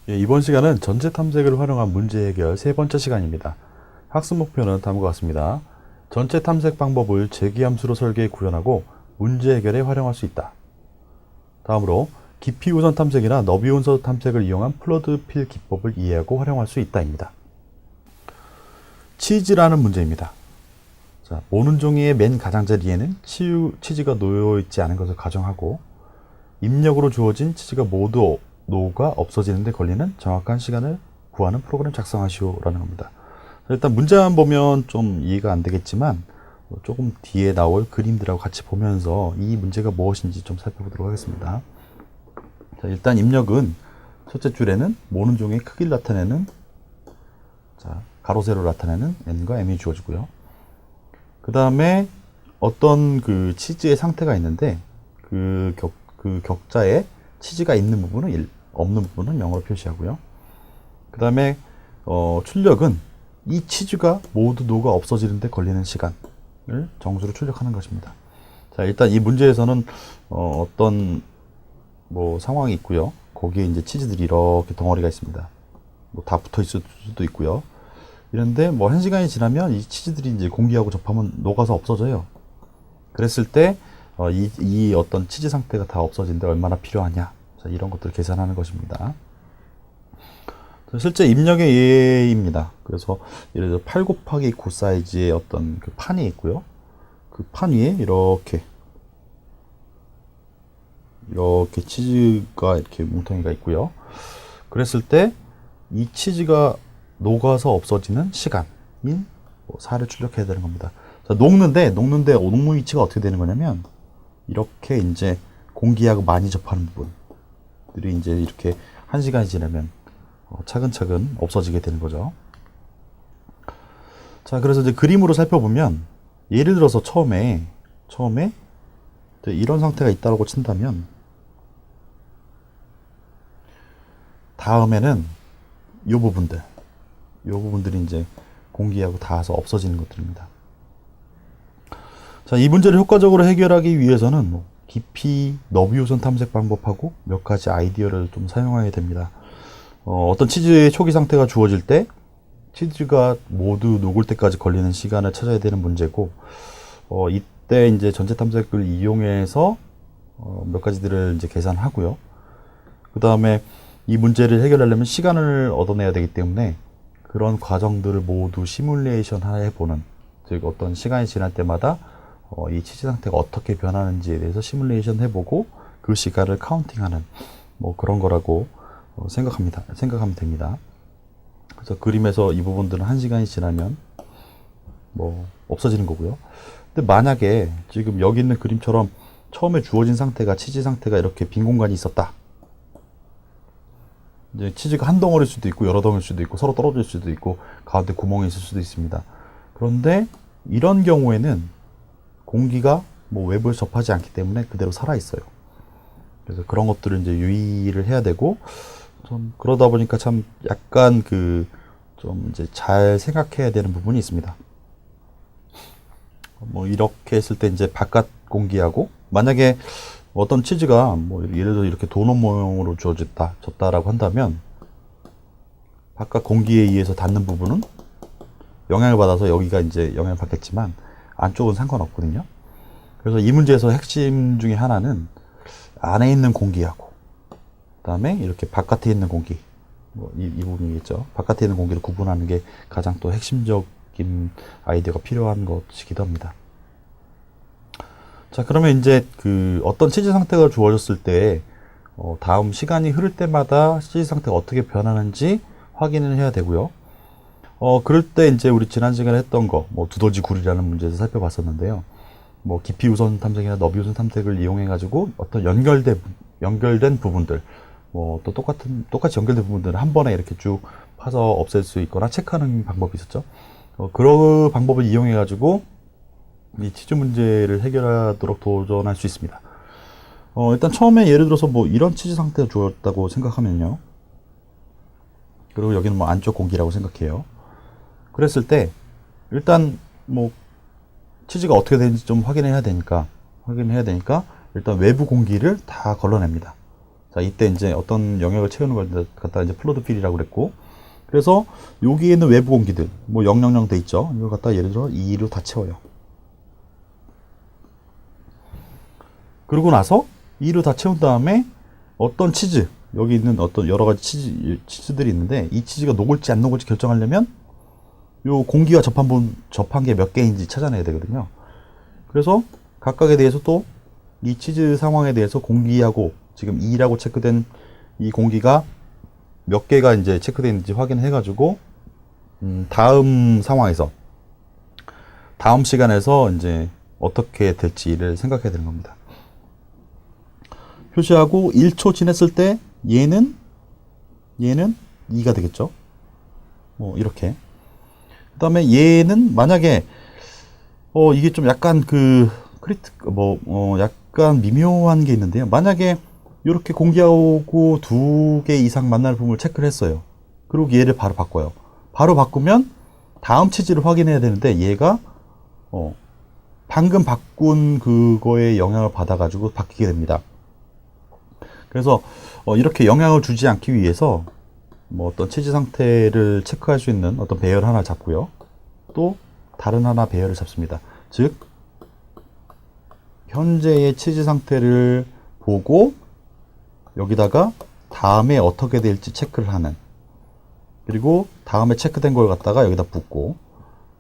예, 이번 시간은 전체 탐색을 활용한 문제 해결 세 번째 시간입니다. 학습 목표는 다음과 같습니다. 전체 탐색 방법을 재기함수로 설계해 구현하고 문제 해결에 활용할 수 있다. 다음으로 깊이 우선 탐색이나 너비 우선 탐색을 이용한 플러드 필 기법을 이해하고 활용할 수 있다입니다. 치즈라는 문제입니다. 자, 모는 종이의 맨 가장자리에는 치즈가 놓여있지 않은 것을 가정하고 입력으로 주어진 치즈가 모두 노가 없어지는 데 걸리는 정확한 시간을 구하는 프로그램 작성하시오라는 겁니다. 일단 문제만 보면 좀 이해가 안 되겠지만 조금 뒤에 나올 그림들하고 같이 보면서 이 문제가 무엇인지 좀 살펴보도록 하겠습니다. 자, 일단 입력은 첫째 줄에는 모는 종의 크기를 나타내는 가로 세로 나타내는 n과 m이 주어지고요. 그 다음에 어떤 그 치즈의 상태가 있는데 그 격자에 치즈가 있는 부분은 1, 없는 부분은 0으로 표시하고요. 그 다음에 출력은 이 치즈가 모두 노가 없어지는 데 걸리는 시간을 정수로 출력하는 것입니다. 자, 일단 이 문제에서는 어떤 뭐 상황이 있고요. 거기에 이제 치즈들이 이렇게 덩어리가 있습니다. 뭐 다 붙어 있을 수도 있고요. 이런데 뭐 1시간이 지나면 이 치즈들이 이제 공기하고 접하면 녹아서 없어져요. 그랬을 때 이 어떤 치즈 상태가 다 없어진데 얼마나 필요하냐, 자, 이런 것들을 계산하는 것입니다. 실제 입력의 예입니다. 그래서 예를 들어 8 곱하기 9 사이즈의 어떤 그 판이 있고요. 그 판 위에 이렇게 치즈가 이렇게 뭉텅이가 있고요. 그랬을 때 이 치즈가 녹아서 없어지는 시간인 4를 출력해야 되는 겁니다. 자, 녹는데 녹무 위치가 어떻게 되는 거냐면 이렇게 이제 공기하고 많이 접하는 부분들이 이제 이렇게 1시간이 지나면 차근차근 없어지게 되는 거죠. 자, 그래서 이제 그림으로 살펴보면 예를 들어서 처음에 이런 상태가 있다고 친다면 다음에는 이 부분들이 이제 공기하고 닿아서 없어지는 것들입니다. 자, 이 문제를 효과적으로 해결하기 위해서는 깊이 너비 우선 탐색 방법하고 몇 가지 아이디어를 좀 사용해야 됩니다. 어떤 치즈의 초기 상태가 주어질 때 치즈가 모두 녹을 때까지 걸리는 시간을 찾아야 되는 문제고, 이때 이제 전체 탐색을 이용해서 몇 가지들을 이제 계산하고요. 그 다음에 이 문제를 해결하려면 시간을 얻어내야 되기 때문에 그런 과정들을 모두 시뮬레이션 해보는, 즉 어떤 시간이 지날 때마다 이 치즈 상태가 어떻게 변하는지에 대해서 시뮬레이션 해보고 그 시간을 카운팅하는 뭐 그런 거라고 생각하면 됩니다. 그래서 그림에서 이 부분들은 1시간이 지나면 뭐 없어지는 거고요. 근데 만약에 지금 여기 있는 그림처럼 처음에 주어진 상태가 치즈 상태가 이렇게 빈 공간이 있었다. 이제 치즈가 한 덩어리일 수도 있고 여러 덩어리일 수도 있고 서로 떨어질 수도 있고 가운데 구멍이 있을 수도 있습니다. 그런데 이런 경우에는 공기가 뭐 외부에 접하지 않기 때문에 그대로 살아 있어요. 그래서 그런 것들을 이제 유의를 해야 되고, 좀 그러다 보니까 참 약간 좀 이제 잘 생각해야 되는 부분이 있습니다. 뭐 이렇게 했을 때 이제 바깥 공기하고, 만약에 어떤 치즈가 뭐 예를 들어 이렇게 도넛 모양으로 졌다라고 한다면 바깥 공기에 의해서 닿는 부분은 영향을 받아서 여기가 이제 영향을 받겠지만 안쪽은 상관없거든요. 그래서 이 문제에서 핵심 중에 하나는 안에 있는 공기하고 그다음에 이렇게 바깥에 있는 공기, 이 부분이겠죠. 바깥에 있는 공기를 구분하는 게 가장 또 핵심적인 아이디어가 필요한 것이기도 합니다. 자, 그러면 이제 어떤 치즈 상태가 주어졌을 때 다음 시간이 흐를 때마다 치즈 상태가 어떻게 변하는지 확인을 해야 되고요. 그럴 때 이제 우리 지난 시간에 했던 거, 두더지굴이라는 문제에서 살펴봤었는데요. 뭐 깊이 우선 탐색이나 너비 우선 탐색을 이용해 가지고 어떤 연결된 부분들, 또 똑같이 연결된 부분들을 한 번에 이렇게 쭉 파서 없앨 수 있거나 체크하는 방법이 있었죠. 그런 방법을 이용해 가지고 이 치즈 문제를 해결하도록 도전할 수 있습니다. 일단 처음에 예를 들어서 이런 치즈 상태가 주어졌다고 생각하면요. 그리고 여기는 안쪽 공기라고 생각해요. 그랬을 때 일단 치즈가 어떻게 되는지 좀 확인해야 되니까 일단 외부 공기를 다 걸러냅니다. 자, 이때 이제 어떤 영역을 채우는 걸 갖다가 이제 플루이드 필이라고 그랬고, 그래서 여기에 있는 외부 공기들, 뭐 000 돼 있죠. 이걸 갖다가 예를 들어 2로 다 채워요. 그러고 나서 2로 다 채운 다음에 어떤 치즈, 여기 있는 어떤 여러 가지 치즈들이 있는데, 이 치즈가 녹을지 안 녹을지 결정하려면 요 공기와 접한 게 몇 개인지 찾아내야 되거든요. 그래서 각각에 대해서 또 이 치즈 상황에 대해서 공기하고 지금 2라고 체크된 이 공기가 몇 개가 이제 체크되어 있는지 확인해가지고 다음 상황에서 다음 시간에서 이제 어떻게 될지를 생각해야 되는 겁니다. 표시하고 1초 지났을 때 얘는 2가 되겠죠. 뭐 이렇게. 그 다음에 얘는 만약에 이게 좀 약간 약간 미묘한 게 있는데요. 만약에 이렇게 공기하고 2개 이상 만날 부분을 체크를 했어요. 그리고 얘를 바로 바꿔요. 바로 바꾸면 다음 치즈를 확인해야 되는데, 얘가 방금 바꾼 그거에 영향을 받아가지고 바뀌게 됩니다. 그래서 이렇게 영향을 주지 않기 위해서 뭐 어떤 치즈 상태를 체크할 수 있는 어떤 배열 하나 잡고요. 또 다른 하나 배열을 잡습니다. 즉 현재의 치즈 상태를 보고 여기다가 다음에 어떻게 될지 체크를 하는, 그리고 다음에 체크된 걸 갖다가 여기다 붓고,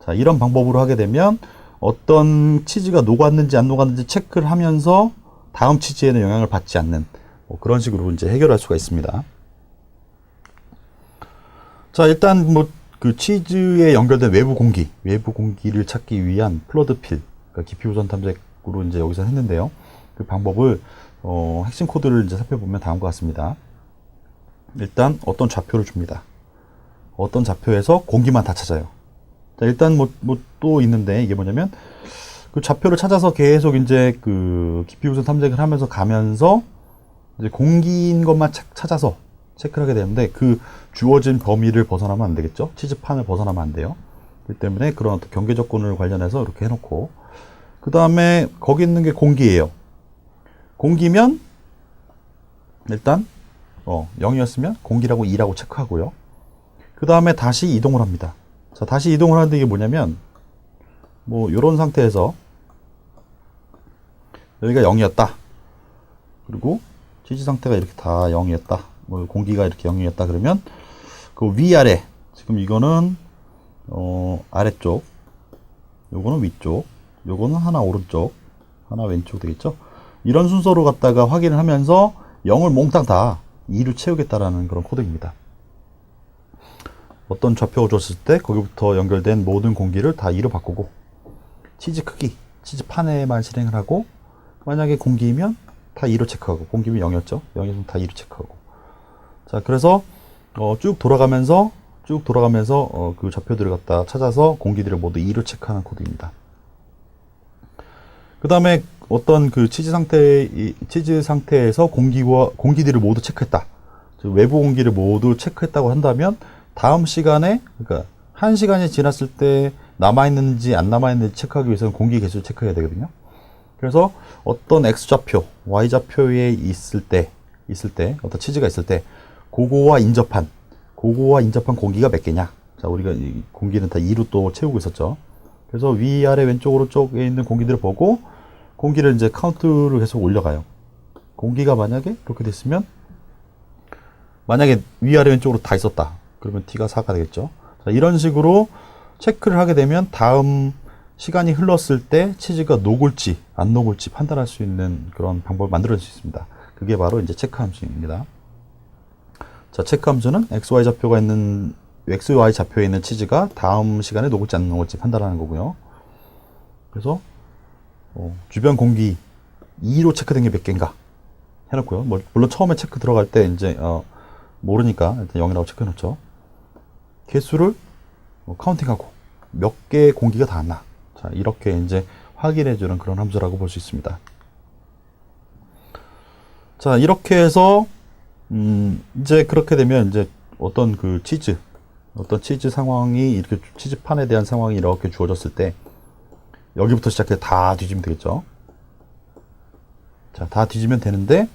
자, 이런 방법으로 하게 되면 어떤 치즈가 녹았는지 안 녹았는지 체크를 하면서 다음 치즈에는 영향을 받지 않는, 뭐 그런 식으로 이제 해결할 수가 있습니다. 자, 일단 뭐 그 치즈에 연결된 외부 공기를 찾기 위한 플루이드 필, 그러니까 깊이 우선 탐색으로 이제 여기서 했는데요. 그 방법을 핵심 코드를 이제 살펴보면 다음과 같습니다. 일단 어떤 좌표를 줍니다. 어떤 좌표에서 공기만 다 찾아요. 자, 일단 뭐 또 있는데, 이게 뭐냐면 그 좌표를 찾아서 계속 이제 그 깊이 우선 탐색을 하면서 가면서 이제 공기인 것만 찾아서 체크를 하게 되는데, 그 주어진 범위를 벗어나면 안 되겠죠. 치즈판을 벗어나면 안 돼요. 그렇기 때문에 그런 어떤 경계 조건을 관련해서 이렇게 해놓고, 그 다음에 거기 있는 게 공기예요. 공기면 일단 0이었으면 공기라고 2라고 체크하고요. 그 다음에 다시 이동을 합니다. 자, 다시 이동을 하는데 이게 뭐냐면, 뭐 이런 상태에서 여기가 0이었다. 그리고 치즈 상태가 이렇게 다 0이었다. 뭐 공기가 이렇게 0이었다. 그러면 그 위아래, 지금 이거는 아래쪽, 요거는 위쪽, 요거는 하나 오른쪽, 하나 왼쪽 되겠죠. 이런 순서로 갖다가 확인을 하면서 0을 몽땅 다 2로 채우겠다라는 그런 코드입니다. 어떤 좌표가 줬을 때 거기부터 연결된 모든 공기를 다 2로 바꾸고, 치즈 크기, 치즈 판에만 실행을 하고, 만약에 공기이면 다 2로 체크하고, 공기면 0이었죠. 0이면 다 2로 체크하고. 자, 그래서 쭉 돌아가면서 그 좌표들을 갖다 찾아서 공기들을 모두 2로 체크하는 코드입니다. 그 다음에 어떤 그 치즈 상태에서 공기들을 모두 체크했다. 즉 외부 공기를 모두 체크했다고 한다면, 다음 시간에, 그러니까 1시간이 지났을 때 남아있는지 안 남아있는지 체크하기 위해서는 공기 개수를 체크해야 되거든요. 그래서 어떤 X좌표, Y좌표에 있을 때, 어떤 치즈가 있을 때, 그거와 인접한 공기가 몇 개냐. 자, 우리가 이 공기는 다 2로 또 채우고 있었죠. 그래서 위아래 왼쪽 오른쪽에 있는 공기들을 보고, 공기를 이제 카운트를 계속 올려가요. 공기가 만약에 이렇게 됐으면, 만약에 위아래 왼쪽으로 다 있었다. 그러면 T가 4가 되겠죠. 자, 이런 식으로 체크를 하게 되면 다음 시간이 흘렀을 때 치즈가 녹을지 안 녹을지 판단할 수 있는 그런 방법을 만들어낼 수 있습니다. 그게 바로 이제 체크 함수입니다. 자, 체크 함수는 XY 좌표에 있는 치즈가 다음 시간에 녹을지 안 녹을지 판단하는 거고요. 그래서 주변 공기 2로 체크된 게 몇 개인가 해놓고요. 물론 처음에 체크 들어갈 때 이제 모르니까 일단 0이라고 체크해 놓죠. 개수를 카운팅하고 몇 개의 공기가 닿았나. 자, 이렇게 이제 확인해 주는 그런 함수라고 볼 수 있습니다. 자, 이렇게 해서 이제 그렇게 되면 이제 어떤 치즈 상황이, 이렇게 치즈판에 대한 상황이 이렇게 주어졌을 때 여기부터 시작해 다 뒤지면 되겠죠. 자, 다 뒤지면 되는데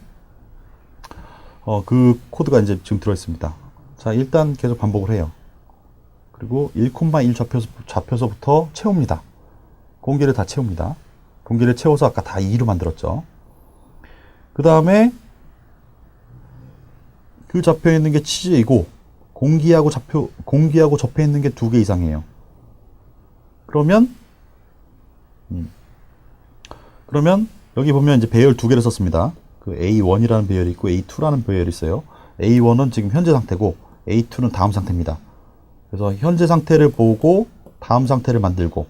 그 코드가 이제 지금 들어있습니다. 자, 일단 계속 반복을 해요. 그리고 1,1 좌표서부터 채웁니다. 공기를 다 채웁니다. 공기를 채워서 아까 다 2로 만들었죠. 그 다음에 그 좌표에 있는 게 치즈이고 공기하고 접해 있는 게 2개 이상이에요. 그러면 여기 보면 이제 배열 2개를 썼습니다. 그 A1이라는 배열이 있고 A2라는 배열이 있어요. A1은 지금 현재 상태고 A2는 다음 상태입니다. 그래서 현재 상태를 보고 다음 상태를 만들고,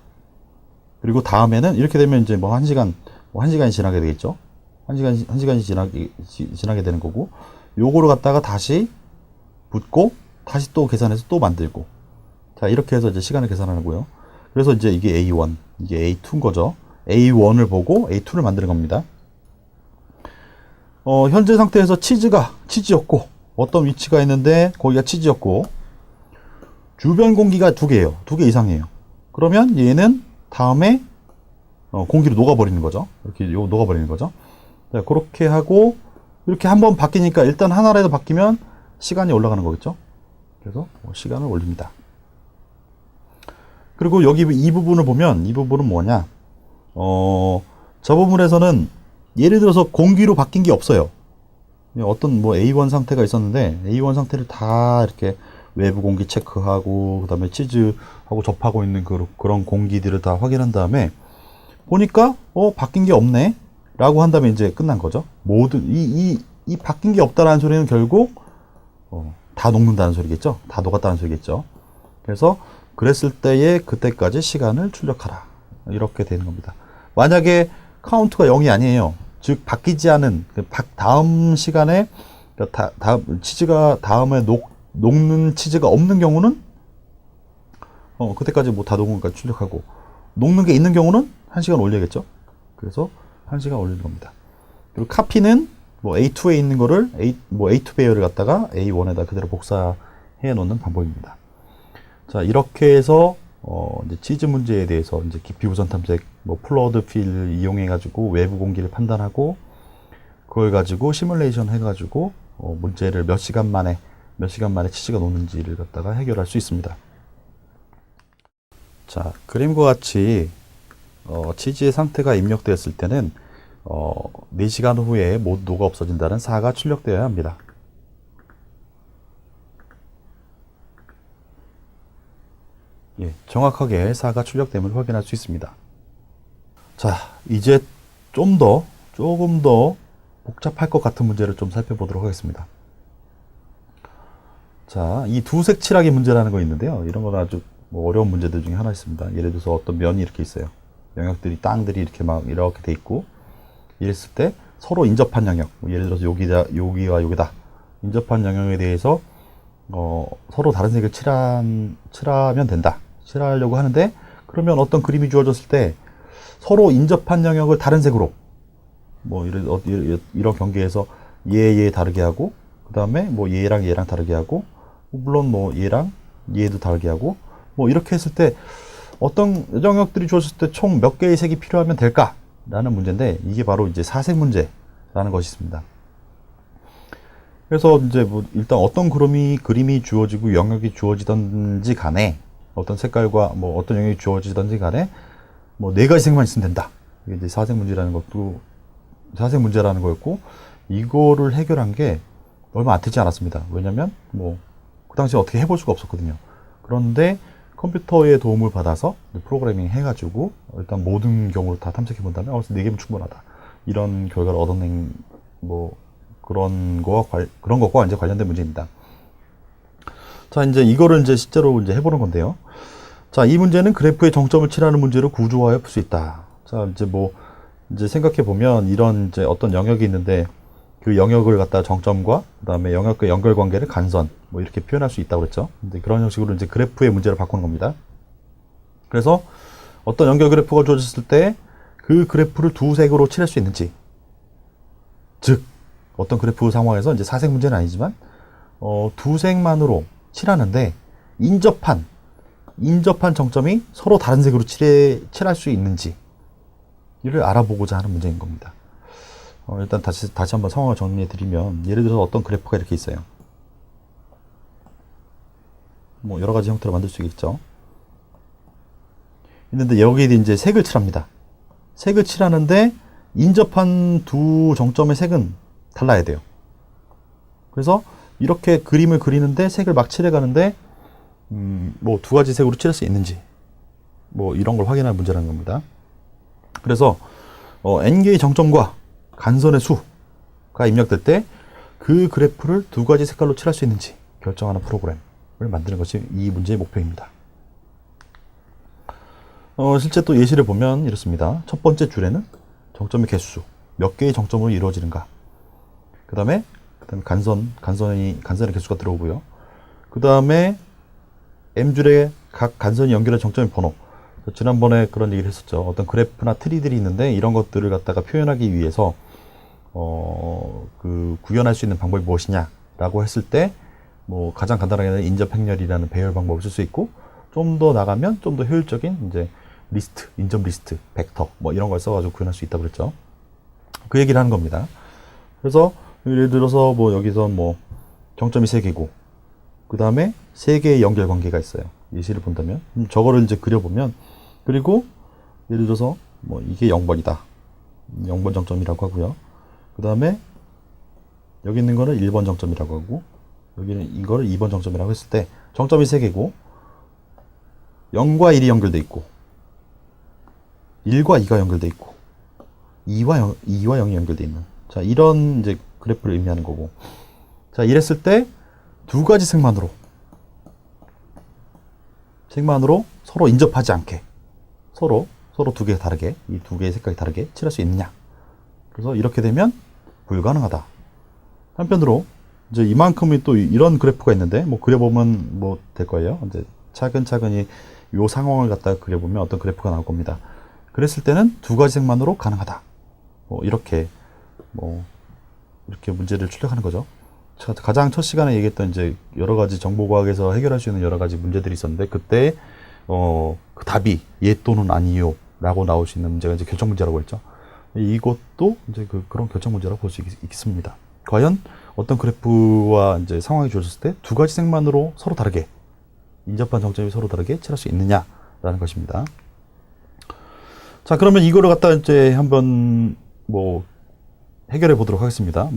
그리고 다음에는 이렇게 되면 이제 뭐 1시간이 지나게 되겠죠. 1시간이 지나게 되는 거고, 요거를 갖다가 다시 붙고 다시 또 계산해서 또 만들고, 자, 이렇게 해서 이제 시간을 계산하고요. 그래서 이제 이게 A1, 이게 A2인 거죠. A1을 보고 A2를 만드는 겁니다. 현재 상태에서 치즈였고, 어떤 위치가 있는데 거기가 치즈였고, 주변 공기가 2개예요. 2개 이상이에요. 그러면 얘는 다음에 공기로 녹아버리는 거죠. 이렇게 녹아버리는 거죠. 자, 그렇게 하고 이렇게 한번 바뀌니까 일단 하나라도 바뀌면 시간이 올라가는 거겠죠. 그래서 시간을 올립니다. 그리고 여기 이 부분을 보면, 이 부분은 뭐냐, 저 부분에서는 예를 들어서 공기로 바뀐 게 없어요. 어떤 뭐 A1 상태가 있었는데 A1 상태를 다 이렇게 외부 공기 체크하고, 그 다음에 치즈하고 접하고 있는 그런 공기들을 다 확인한 다음에 보니까 바뀐 게 없네 라고 한 다음에 이제 끝난 거죠. 이 바뀐 게 없다라는 소리는 결국 다 녹는다는 소리겠죠. 다 녹았다는 소리겠죠. 그래서 그랬을 때에 그때까지 시간을 출력하라, 이렇게 되는 겁니다. 만약에 카운트가 0이 아니에요. 즉 바뀌지 않은 다음 시간에 치즈가 다음에 녹는 치즈가 없는 경우는 그때까지 뭐 다 녹은 것까지 출력하고, 녹는 게 있는 경우는 1시간 올려야겠죠. 그래서 1시간 올리는 겁니다. 그리고 카피는 뭐 A2에 있는 거를 A2 배열을 갖다가 A1에다 그대로 복사해 놓는 방법입니다. 자, 이렇게 해서 이제 치즈 문제에 대해서 이제 깊이 우선 탐색, 뭐 플러드 필 이용해 가지고 외부 공기를 판단하고, 그걸 가지고 시뮬레이션 해 가지고 문제를 몇 시간 만에 치즈가 녹는지를 갖다가 해결할 수 있습니다. 자, 그림과 같이 치즈의 상태가 입력되었을 때는 4시간 후에 모두 녹아 없어진다는 사가 출력되어야 합니다. 예, 정확하게 사가 출력됨을 확인할 수 있습니다. 자, 이제 조금 더 복잡할 것 같은 문제를 좀 살펴보도록 하겠습니다. 자, 이 두색 칠하기 문제라는 거 있는데요. 이런 건 아주 뭐 어려운 문제들 중에 하나 있습니다. 예를 들어서 어떤 면이 이렇게 있어요. 영역들이, 땅들이 이렇게 막 이렇게 돼 있고, 이랬을 때 서로 인접한 영역, 예를 들어서 여기와 여기다, 인접한 영역에 대해서 서로 다른 색을 칠하면 된다. 칠하려고 하는데, 그러면 어떤 그림이 주어졌을 때 서로 인접한 영역을 다른 색으로, 뭐 이런 경계에서 얘 다르게 하고, 그 다음에 뭐 얘랑 다르게 하고, 물론 뭐 얘도 다르게 하고, 뭐 이렇게 했을 때 어떤 영역들이 주어졌을 때 총 몇 개의 색이 필요하면 될까? 라는 문제인데, 이게 바로 이제 사색 문제라는 것이 있습니다. 그래서 이제 뭐 일단 어떤 그림이 주어지고 영역이 주어지든지 간에, 어떤 색깔과 뭐 어떤 영역이 주어지든지 간에 뭐 4가지 색만 있으면 된다. 이게 이제 사색 문제라는 거였고, 이거를 해결한 게 얼마 안 되지 않았습니다. 왜냐면 뭐 그 당시에 어떻게 해볼 수가 없었거든요. 그런데 컴퓨터의 도움을 받아서 프로그래밍 해가지고 일단 모든 경우를 다 탐색해 본다면 4개면 충분하다, 이런 결과를 얻어낸 뭐 그런 것과 이제 관련된 문제입니다. 자, 이제 이거를 이제 실제로 이제 해보는 건데요. 자, 이 문제는 그래프의 정점을 칠하는 문제로 구조화해 볼 수 있다. 자, 이제 생각해 보면 이런 이제 어떤 영역이 있는데, 그 영역을 갖다 정점과 그다음에 영역과 연결 관계를 간선, 뭐 이렇게 표현할 수 있다고 그랬죠. 근데 그런 형식으로 이제 그래프의 문제를 바꾸는 겁니다. 그래서 어떤 연결 그래프가 주어졌을 때 그 그래프를 2색으로 칠할 수 있는지, 즉 어떤 그래프 상황에서 이제 사색 문제는 아니지만 2색만으로 칠하는데 인접한 정점이 서로 다른 색으로 칠할 수 있는지 이를 알아보고자 하는 문제인 겁니다. 일단 다시 한번 상황을 정리해 드리면, 예를 들어서 어떤 그래프가 이렇게 있어요. 뭐 여러 가지 형태로 만들 수 있겠죠. 있는데 여기에 이제 색을 칠합니다. 색을 칠하는데 인접한 두 정점의 색은 달라야 돼요. 그래서 이렇게 그림을 그리는데 색을 막 칠해 가는데 뭐 두 가지 색으로 칠할 수 있는지 뭐 이런 걸 확인할 문제라는 겁니다. 그래서 n개의 정점과 간선의 수가 입력될 때 그 그래프를 두 가지 색깔로 칠할 수 있는지 결정하는 프로그램을 만드는 것이 이 문제의 목표입니다. 실제 또 예시를 보면 이렇습니다. 첫 번째 줄에는 정점의 개수, 몇 개의 정점으로 이루어지는가. 그 다음에 간선의 개수가 들어오고요. 그 다음에 M줄에 각 간선이 연결한 정점의 번호. 지난번에 그런 얘기를 했었죠. 어떤 그래프나 트리들이 있는데 이런 것들을 갖다가 표현하기 위해서 구현할 수 있는 방법이 무엇이냐라고 했을 때 뭐 가장 간단하게는 인접 행렬이라는 배열 방법을 쓸 수 있고, 좀 더 나가면 좀 더 효율적인 이제 리스트, 인접 리스트, 벡터 뭐 이런 걸 써가지고 구현할 수 있다고 그랬죠. 그 얘기를 하는 겁니다. 그래서 예를 들어서 뭐 여기서 뭐 정점이 3개고 그 다음에 3개의 연결 관계가 있어요. 예시를 본다면 저거를 이제 그려보면, 그리고 예를 들어서 뭐 이게 0번이다. 0번 정점이라고 하고요. 그 다음에 여기 있는 거는 1번 정점이라고 하고, 여기는 이거를 2번 정점이라고 했을 때 정점이 3개고 0과 1이 연결돼 있고 1과 2가 연결돼 있고 2와 0이 연결돼 있는, 자 이런 이제 그래프를 의미하는 거고, 자 이랬을 때 두 가지 색만으로 서로 인접하지 않게 서로 두 개 다르게, 이 두 개의 색깔이 다르게 칠할 수 있느냐. 그래서 이렇게 되면 불가능하다. 한편으로 이제 이만큼의 또 이런 그래프가 있는데 뭐 그려보면 뭐 될 거예요. 이제 차근차근히 요 상황을 갖다가 그려보면 어떤 그래프가 나올 겁니다. 그랬을 때는 두 가지 색만으로 가능하다. 뭐 이렇게 문제를 출력하는 거죠. 가장 첫 시간에 얘기했던 이제 여러 가지 정보과학에서 해결할 수 있는 여러 가지 문제들이 있었는데, 그때 그 답이 예 또는 아니요 라고 나올 수 있는 문제가 이제 결정 문제라고 했죠. 이것도 이제 그런 결정 문제라고 볼 수 있습니다. 과연 어떤 그래프와 이제 상황이 주어졌을 때 두 가지 색만으로 서로 다르게, 인접한 정점이 서로 다르게 칠할 수 있느냐라는 것입니다. 자, 그러면 이거를 갖다 이제 한번 뭐 해결해 보도록 하겠습니다.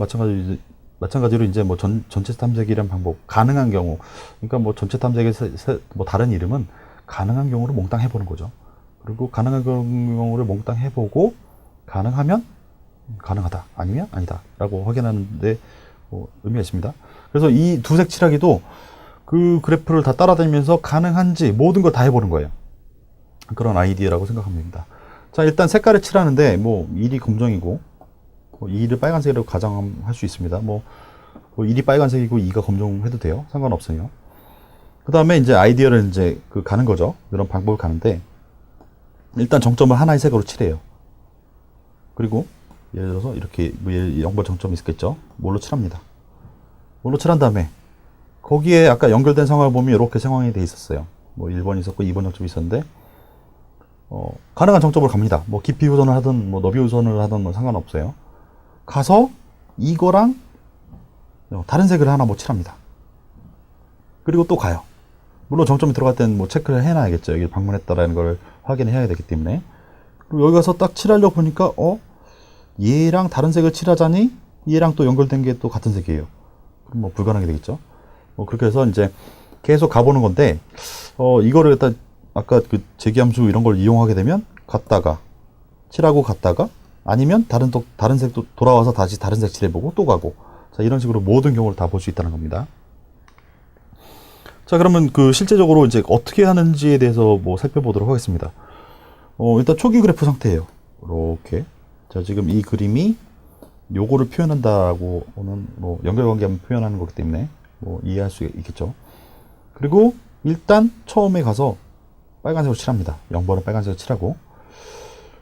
마찬가지로 이제 뭐 전체 탐색이란 방법, 가능한 경우, 그러니까 뭐 전체 탐색의 뭐 다른 이름은 가능한 경우를 몽땅 해보는 거죠. 그리고 가능한 경우를 몽땅 해보고 가능하면 가능하다, 아니면 아니다 라고 확인하는데 의미가 있습니다. 그래서 이 두색 칠하기도 그 그래프를 다 따라다니면서 가능한지 모든 걸 다 해보는 거예요. 그런 아이디어라고 생각하면 됩니다. 자, 일단 색깔을 칠하는데 뭐 1이 검정이고 2를 빨간색으로 가정할 수 있습니다. 뭐 1이 빨간색이고 2가 검정해도 돼요. 상관없어요. 그 다음에 이제 아이디어를 이제 가는 거죠. 이런 방법을 가는데, 일단 정점을 하나의 색으로 칠해요. 그리고 예를 들어서 이렇게 0번 정점이 있겠죠. 뭘로 칠합니다. 뭘로 칠한 다음에 거기에 아까 연결된 상황을 보면 이렇게 상황이 돼 있었어요. 뭐 1번 있었고 2번 정점이 있었는데 가능한 정점으로 갑니다. 뭐 깊이 우선을 하든 뭐 너비 우선을 하든 뭐 상관없어요. 가서 이거랑 다른 색을 하나 뭐 칠합니다. 그리고 또 가요. 물론 정점이 들어갈 때는 뭐 체크를 해놔야겠죠. 여기 방문했다라는 걸 확인해야 되기 때문에. 그리고 여기 가서 딱 칠하려고 보니까 얘랑 다른 색을 칠하자니 얘랑 또 연결된 게 또 같은 색이에요. 그럼 뭐 불가능하게 되겠죠. 뭐 그렇게 해서 이제 계속 가보는 건데, 이거를 일단 아까 그 재기함수 이런 걸 이용하게 되면 갔다가 칠하고 갔다가, 아니면 다른 색도 돌아와서 다시 다른 색 칠해보고 또 가고, 자 이런 식으로 모든 경우를 다 볼 수 있다는 겁니다. 자, 그러면 실제적으로 이제 어떻게 하는지에 대해서 뭐 살펴보도록 하겠습니다. 일단 초기 그래프 상태예요. 이렇게. 자, 지금 이 그림이 요거를 표현한다고는 뭐 연결관계 한번 표현하는 거기 때문에 뭐 이해할 수 있겠죠. 그리고 일단 처음에 가서 빨간색으로 칠합니다. 0번은 빨간색으로 칠하고,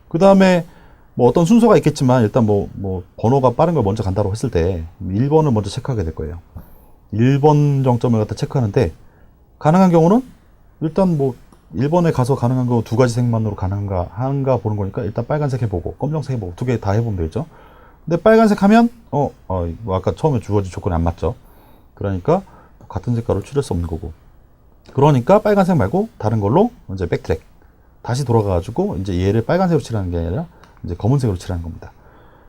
그 다음에 뭐 어떤 순서가 있겠지만 일단 뭐 번호가 빠른 걸 먼저 간다고 했을 때 1번을 먼저 체크하게 될 거예요. 1번 정점을 갖다 체크하는데, 가능한 경우는 일단 뭐 1번에 가서 가능한 거 두 가지 색만으로 가능한가 보는 거니까 일단 빨간색 해보고 검정색 해보고 두 개 다 해보면 되죠. 근데 빨간색 하면 뭐 아까 처음에 주어진 조건이 안 맞죠. 그러니까 같은 색깔로 칠할 수 없는 거고. 그러니까 빨간색 말고 다른 걸로 이제 백트랙 다시 돌아가가지고 이제 얘를 빨간색으로 칠하는 게 아니라 이제 검은색으로 칠하는 겁니다.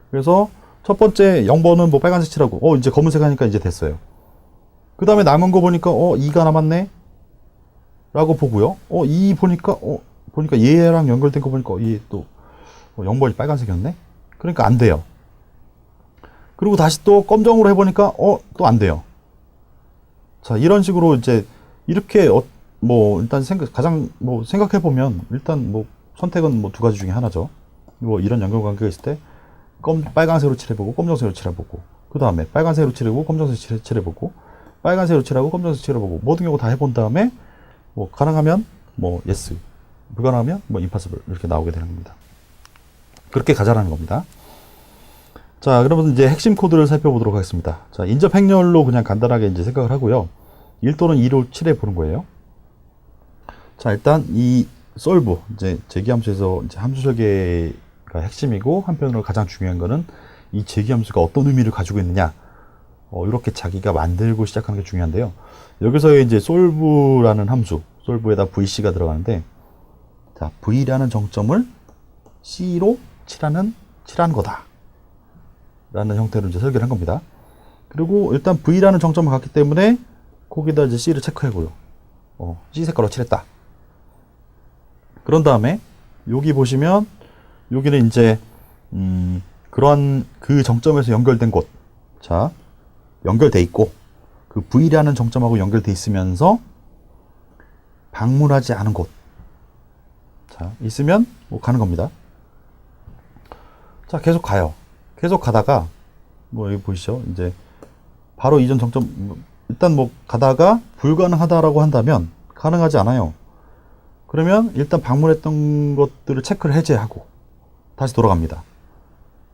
그래서 첫 번째 0번은 뭐 빨간색 칠하고 이제 검은색 하니까 이제 됐어요. 그 다음에 남은 거 보니까 2가 남았네 라고 보고요. 2 보니까 보니까 얘랑 연결된 거 보니까 얘 또 0번이 빨간색이었네. 그러니까 안 돼요. 그리고 다시 또 검정으로 해보니까 또 안 돼요. 자, 이런 식으로 이제 이렇게 뭐 일단 가장 뭐 생각해 보면 일단 뭐 선택은 뭐 두 가지 중에 하나죠. 뭐 이런 연결관계가 있을 때 빨간색으로 칠해보고 검정색으로 칠해보고 그 다음에 빨간색으로 칠해보고 검정색 칠해보고 빨간색으로 칠하고 검정색 칠해보고 모든 경우 다 해본 다음에 뭐 가능하면 뭐 yes, 불가능하면 뭐 impossible 이렇게 나오게 되는 겁니다. 그렇게 가자라는 겁니다. 자, 그러면 이제 핵심 코드를 살펴보도록 하겠습니다. 자, 인접 행렬로 그냥 간단하게 이제 생각을 하고요. 1 또는 2로 칠해 보는 거예요. 자, 일단 이 solve, 이제 제기함수에서 이제 함수 설계가 핵심이고 한편으로 가장 중요한 거는 이 제기함수가 어떤 의미를 가지고 있느냐. 이렇게 자기가 만들고 시작하는 게 중요한데요. 여기서의 이제 solve라는 함수, solve에다 vc가 들어가는데, 자, v라는 정점을 c로 칠하는 거다. 라는 형태로 이제 설계를 한 겁니다. 그리고 일단 v라는 정점을 갖기 때문에 거기다 이제 c를 체크하고요. c 색깔로 칠했다. 그런 다음에 여기 보시면 여기는 이제 그런 그 정점에서 연결된 곳, 자, 연결돼 있고 그 v라는 정점하고 연결돼 있으면서 방문하지 않은 곳, 자, 있으면 뭐 가는 겁니다. 자, 계속 가요. 계속 가다가 뭐 여기 보이시죠? 이제 바로 이전 정점 일단 뭐 가다가 불가능하다라고 한다면 가능하지 않아요. 그러면 일단 방문했던 것들을 체크를 해제하고 다시 돌아갑니다.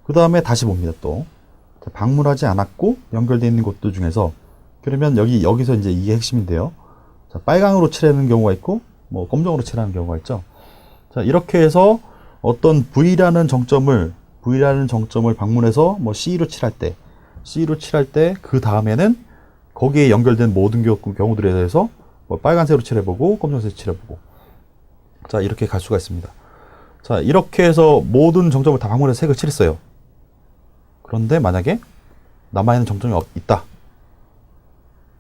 그 다음에 다시 봅니다. 또 방문하지 않았고 연결되어 있는 곳들 중에서 그러면 여기서 이제 이게 핵심인데요. 자, 빨강으로 칠하는 경우가 있고 뭐 검정으로 칠하는 경우가 있죠. 자, 이렇게 해서 어떤 V라는 정점을 방문해서 뭐 C로 칠할 때 그 다음에는 거기에 연결된 모든 경우들에 대해서 뭐 빨간색으로 칠해보고 검정색으로 칠해보고, 자, 이렇게 갈 수가 있습니다. 자, 이렇게 해서 모든 정점을 다 방문해서 색을 칠했어요. 그런데 만약에 남아있는 정점이 있다.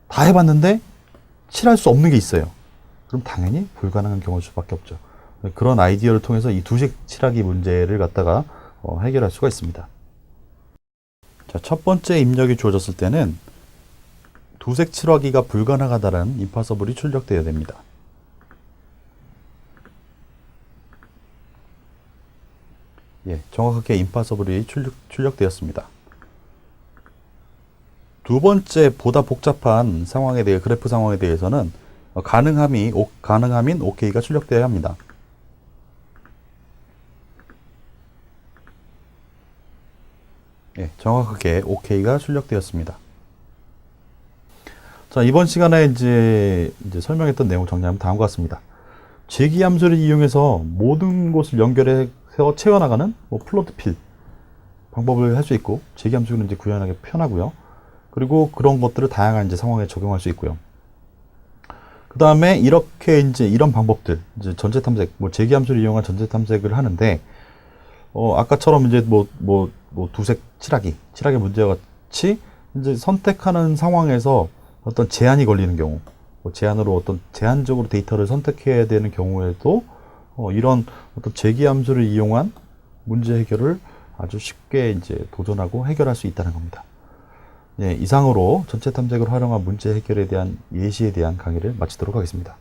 다 해봤는데 칠할 수 없는 게 있어요. 그럼 당연히 불가능한 경우일 수밖에 없죠. 그런 아이디어를 통해서 이 두색 칠하기 문제를 갖다가 해결할 수가 있습니다. 자, 첫 번째 입력이 주어졌을 때는 두색 칠하기가 불가능하다는 impossible이 출력되어야 됩니다. 예, 정확하게 impossible이 출력되었습니다. 두 번째 보다 복잡한 상황에 대해 그래프 상황에 대해서는 가능함인 OK가 출력되어야 합니다. 예, 정확하게 OK가 출력되었습니다. 자, 이번 시간에 이제 설명했던 내용 정리하면 다음과 같습니다. 제기함수를 이용해서 모든 곳을 연결해서 채워나가는 뭐 플로트 필 방법을 할 수 있고, 제기함수는 이제 구현하기 편하고요. 그리고 그런 것들을 다양한 이제 상황에 적용할 수 있고요. 그 다음에 이렇게 이제 이런 방법들, 이제 전체 탐색, 뭐 제기함수를 이용한 전체 탐색을 하는데, 아까처럼 이제 뭐 두색 칠하기 문제와 같이 이제 선택하는 상황에서 어떤 제한이 걸리는 경우, 제한으로 어떤 제한적으로 데이터를 선택해야 되는 경우에도 이런 어떤 제기함수를 이용한 문제 해결을 아주 쉽게 이제 도전하고 해결할 수 있다는 겁니다. 네, 이상으로 전체 탐색을 활용한 문제 해결에 대한 예시에 대한 강의를 마치도록 하겠습니다.